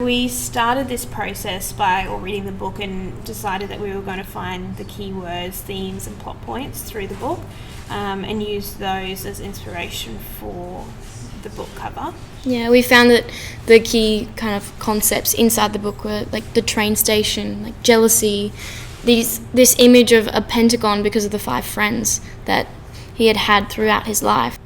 we started this process by reading the book and decided that we were going to find the keywords, themes and plot points through the book, and use those as inspiration for the book cover. Yeah, we found that the key kind of concepts inside the book were like the train station, like jealousy, this image of a pentagon because of the 5 friends that he had throughout his life.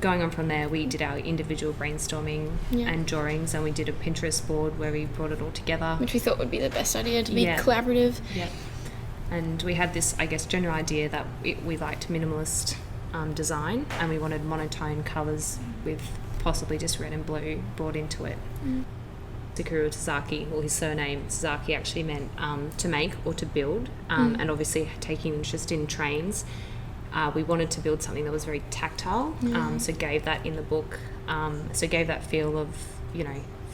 Going on from there, we did our individual brainstorming and drawings, and we did a Pinterest board where we brought it all together. Which we thought would be the best idea, to be collaborative. Yeah. And we had this, I guess, general idea that we liked minimalist design, and we wanted monotone colours with possibly just red and blue brought into it. Tsukuru Tazaki, or his surname Tazaki, actually meant to make or to build, and obviously taking interest in trains. We wanted to build something that was very tactile, so gave that in the book, so gave that feel of,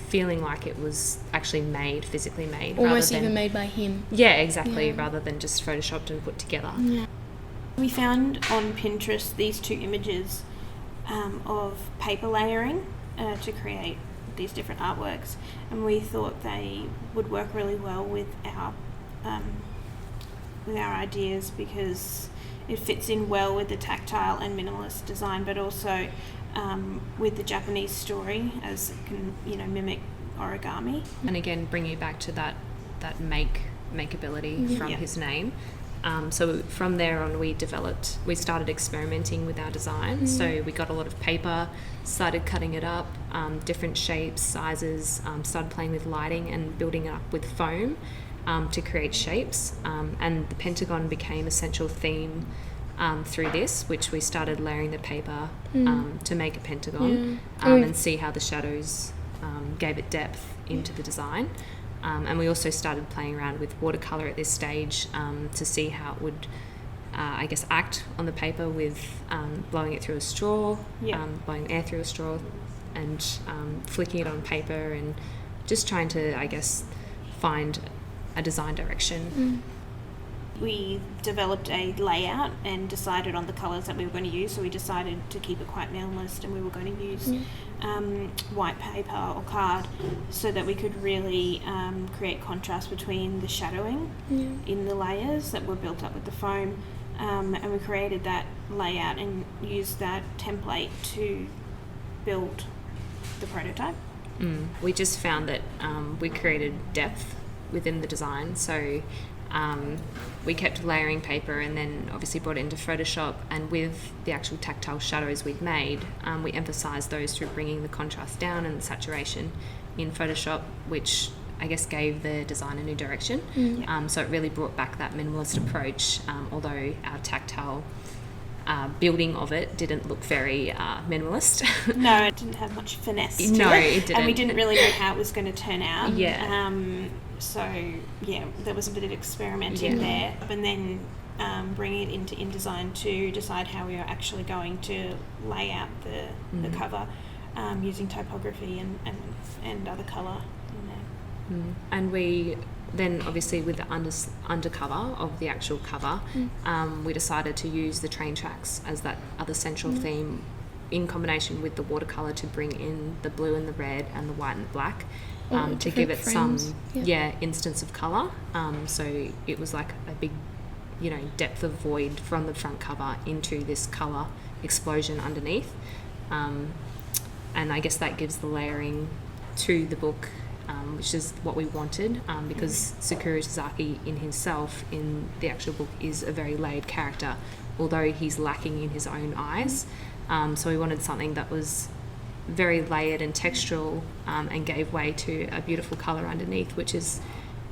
feeling like it was actually physically made. Almost even made by him. Yeah, exactly, rather than just photoshopped and put together. Yeah. We found on Pinterest these 2 images of paper layering to create these different artworks, and we thought they would work really well with our ideas, because it fits in well with the tactile and minimalist design, but also with the Japanese story, as it can, mimic origami. And again, bringing it back to that makeability from his name. So from there on, we started experimenting with our design. So we got a lot of paper, started cutting it up, different shapes, sizes, started playing with lighting and building it up with foam to create shapes. And the pentagon became a central theme through this, which we started layering the paper to make a pentagon and see how the shadows gave it depth into the design. And we also started playing around with watercolour at this stage to see how it would, act on the paper with blowing it through a straw, blowing air through a straw, and flicking it on paper, and just trying to, find a design direction. We developed a layout and decided on the colours that we were going to use, so we decided to keep it quite minimalist, and we were going to use white paper or card, so that we could really create contrast between the shadowing in the layers that were built up with the foam, and we created that layout and used that template to build the prototype. We just found that we created depth within the design, so we kept layering paper, and then obviously brought it into Photoshop, and with the actual tactile shadows we'd made, we emphasised those through bringing the contrast down and the saturation in Photoshop, which gave the design a new direction. So it really brought back that minimalist approach, although our tactile building of it didn't look very minimalist. No, it didn't have much finesse to it. No, it didn't. And we didn't really know how it was going to turn out. Yeah. So, there was a bit of experimenting there. And then bringing it into InDesign to decide how we were actually going to lay out the cover using typography and other colour in there. And we then, obviously, with the undercover of the actual cover, we decided to use the train tracks as that other central theme, in combination with the watercolour, to bring in the blue and the red and the white and the black, to give it frames. Instance of colour. So it was like a big, depth of void from the front cover into this colour explosion underneath. And that gives the layering to the book, which is what we wanted, because Tsukuru Tazaki in himself, in the actual book, is a very layered character, although he's lacking in his own eyes. So we wanted something that was very layered and textural, and gave way to a beautiful colour underneath, which is,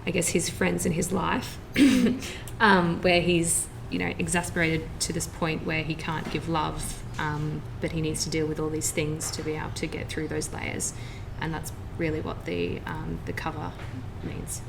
his friends in his life, where he's, exasperated to this point where he can't give love, but he needs to deal with all these things to be able to get through those layers. And that's really what the cover means.